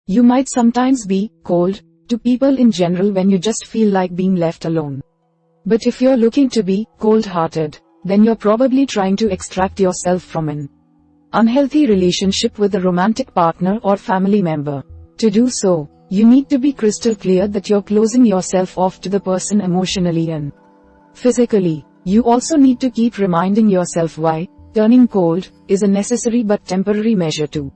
You might sometimes be cold to people in general when you just feel like being left alone. But if you're looking to be cold-hearted, then you're probably trying to extract yourself from an unhealthy relationship with a romantic partner or family member. To do so, you need to be crystal clear that you're closing yourself off to the person emotionally and physically. You also need to keep reminding yourself why turning cold is a necessary but temporary measure to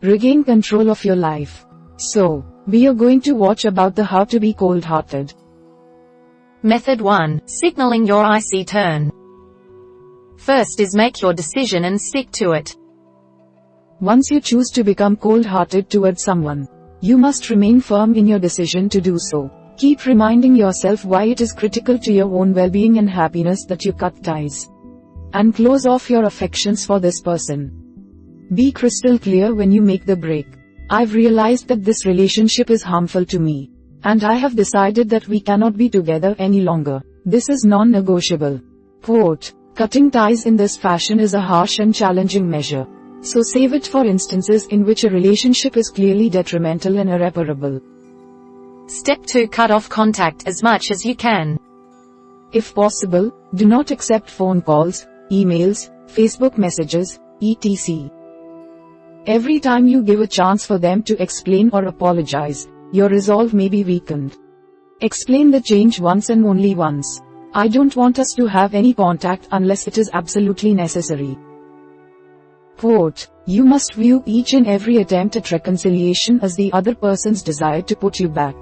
regain control of your life. So, we are going to watch about the how to be cold-hearted. Method 1. Signaling your icy turn. First is make your decision and stick to it. Once you choose to become cold-hearted towards someone, you must remain firm in your decision to do so. Keep reminding yourself why it is critical to your own well-being and happiness that you cut ties and close off your affections for this person. Be crystal clear when you make the break. I've realized that this relationship is harmful to me, and I have decided that we cannot be together any longer. This is non-negotiable. Quote, cutting ties in this fashion is a harsh and challenging measure. So save it for instances in which a relationship is clearly detrimental and irreparable. Step 2. Cut off contact as much as you can. If possible, do not accept phone calls, emails, Facebook messages, etc. Every time you give a chance for them to explain or apologize, your resolve may be weakened. Explain the change once and only once. I don't want us to have any contact unless it is absolutely necessary. Quote, you must view each and every attempt at reconciliation as the other person's desire to put you back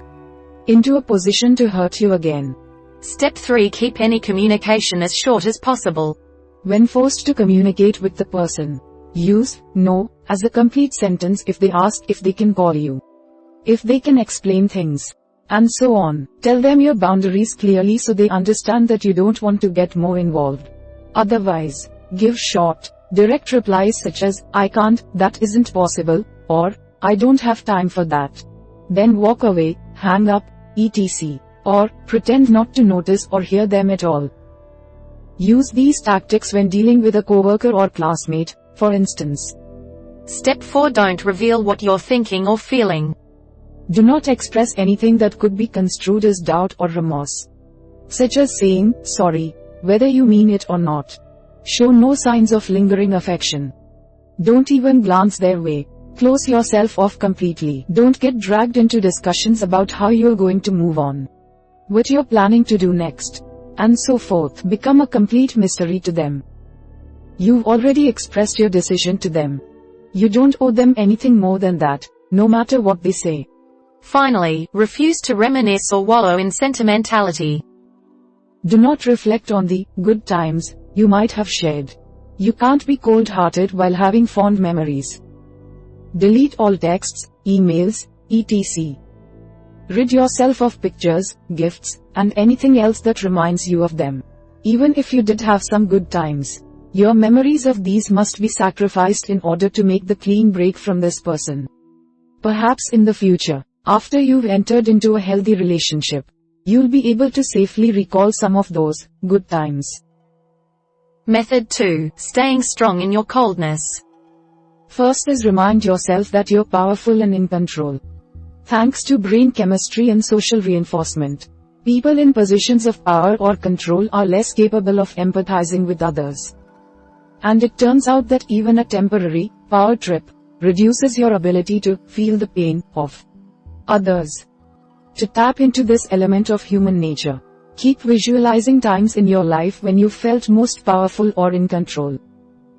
into a position to hurt you again. Step 3. Keep any communication as short as possible. When forced to communicate with the person, use no as a complete sentence if they ask if they can call you, if they can explain things, and so on. Tell them your boundaries clearly so they understand that you don't want to get more involved. Otherwise, give short, direct replies such as, I can't, that isn't possible, or, I don't have time for that. Then walk away, hang up, etc. Or, pretend not to notice or hear them at all. Use these tactics when dealing with a coworker or classmate, for instance. Step 4. Don't reveal what you're thinking or feeling. Do not express anything that could be construed as doubt or remorse, such as saying, sorry, whether you mean it or not. Show no signs of lingering affection. Don't even glance their way. Close yourself off completely. Don't get dragged into discussions about how you're going to move on, what you're planning to do next, and so forth. Become a complete mystery to them. You've already expressed your decision to them. You don't owe them anything more than that, no matter what they say. Finally, refuse to reminisce or wallow in sentimentality. Do not reflect on the good times you might have shared. You can't be cold-hearted while having fond memories. Delete all texts, emails, etc. Rid yourself of pictures, gifts, and anything else that reminds you of them. Even if you did have some good times, your memories of these must be sacrificed in order to make the clean break from this person. Perhaps in the future, after you've entered into a healthy relationship, you'll be able to safely recall some of those good times. Method 2. Staying strong in your coldness. First is remind yourself that you're powerful and in control. Thanks to brain chemistry and social reinforcement, people in positions of power or control are less capable of empathizing with others. And it turns out that even a temporary power trip reduces your ability to feel the pain of others. To tap into this element of human nature, keep visualizing times in your life when you felt most powerful or in control.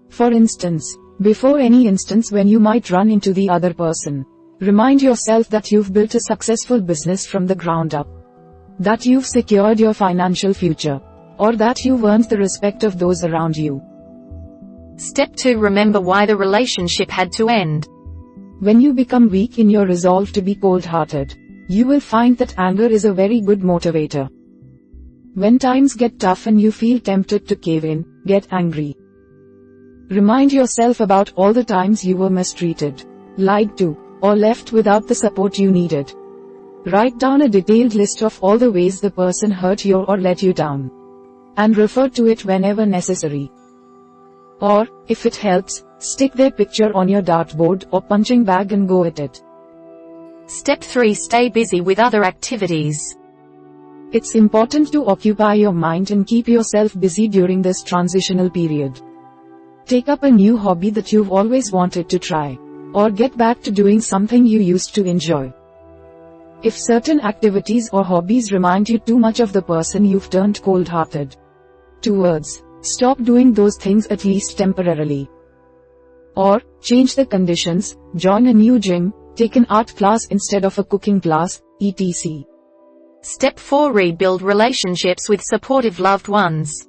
For instance, before any instance when you might run into the other person, remind yourself that you've built a successful business from the ground up, that you've secured your financial future, or that you've earned the respect of those around you. Step 2. Remember why the relationship had to end. When you become weak in your resolve to be cold-hearted, you will find that anger is a very good motivator. When times get tough and you feel tempted to cave in, get angry. Remind yourself about all the times you were mistreated, lied to, or left without the support you needed. Write down a detailed list of all the ways the person hurt you or let you down, and refer to it whenever necessary. Or, if it helps, stick their picture on your dartboard or punching bag and go at it. Step 3. Stay busy with other activities. It's important to occupy your mind and keep yourself busy during this transitional period. Take up a new hobby that you've always wanted to try, or get back to doing something you used to enjoy. If certain activities or hobbies remind you too much of the person you've turned cold-hearted towards, stop doing those things at least temporarily. Or, change the conditions, join a new gym, take an art class instead of a cooking class, etc. Step 4. Rebuild relationships with supportive loved ones.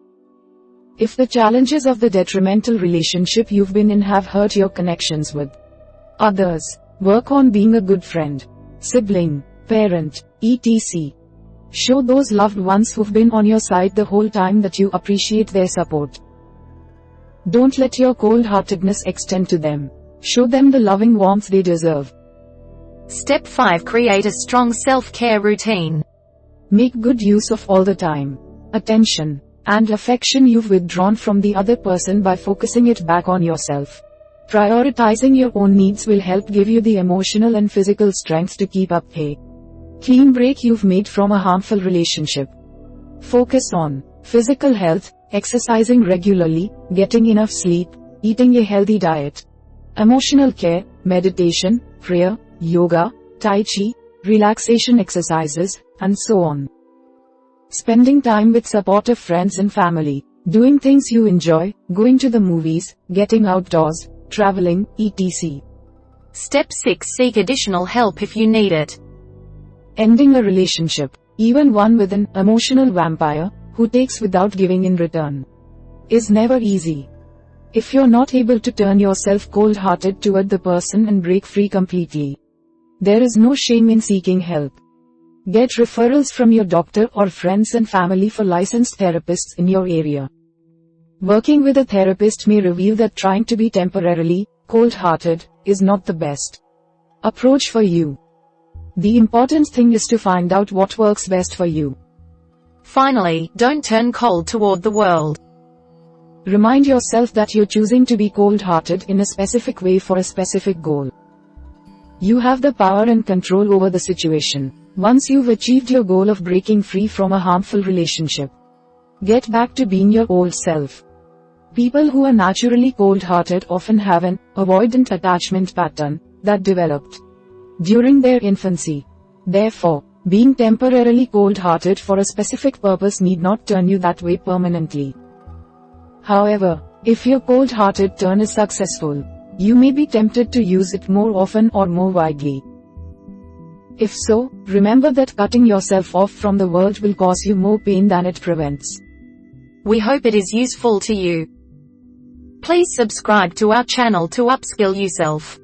If the challenges of the detrimental relationship you've been in have hurt your connections with others, work on being a good friend, sibling, parent, etc. Show those loved ones who've been on your side the whole time that you appreciate their support. Don't let your cold-heartedness extend to them. Show them the loving warmth they deserve. Step 5. Create a strong self-care routine. Make good use of all the time, attention, and affection you've withdrawn from the other person by focusing it back on yourself. Prioritizing your own needs will help give you the emotional and physical strength to keep up a clean break you've made from a harmful relationship. Focus on physical health, exercising regularly, getting enough sleep, eating a healthy diet. Emotional care, meditation, prayer, yoga, tai chi, relaxation exercises, and so on. Spending time with supportive friends and family, doing things you enjoy, going to the movies, getting outdoors, traveling, etc. Step 6. Seek additional help if you need it. Ending a relationship, even one with an emotional vampire, who takes without giving in return, is never easy. If you're not able to turn yourself cold-hearted toward the person and break free completely, there is no shame in seeking help. Get referrals from your doctor or friends and family for licensed therapists in your area. Working with a therapist may reveal that trying to be temporarily cold-hearted is not the best approach for you. The important thing is to find out what works best for you. Finally, don't turn cold toward the world. Remind yourself that you're choosing to be cold-hearted in a specific way for a specific goal. You have the power and control over the situation. Once you've achieved your goal of breaking free from a harmful relationship, get back to being your old self. People who are naturally cold-hearted often have an avoidant attachment pattern that developed during their infancy. Therefore, being temporarily cold-hearted for a specific purpose need not turn you that way permanently. However, if your cold-hearted turn is successful, you may be tempted to use it more often or more widely. If so, remember that cutting yourself off from the world will cause you more pain than it prevents. We hope it is useful to you. Please subscribe to our channel to upskill yourself.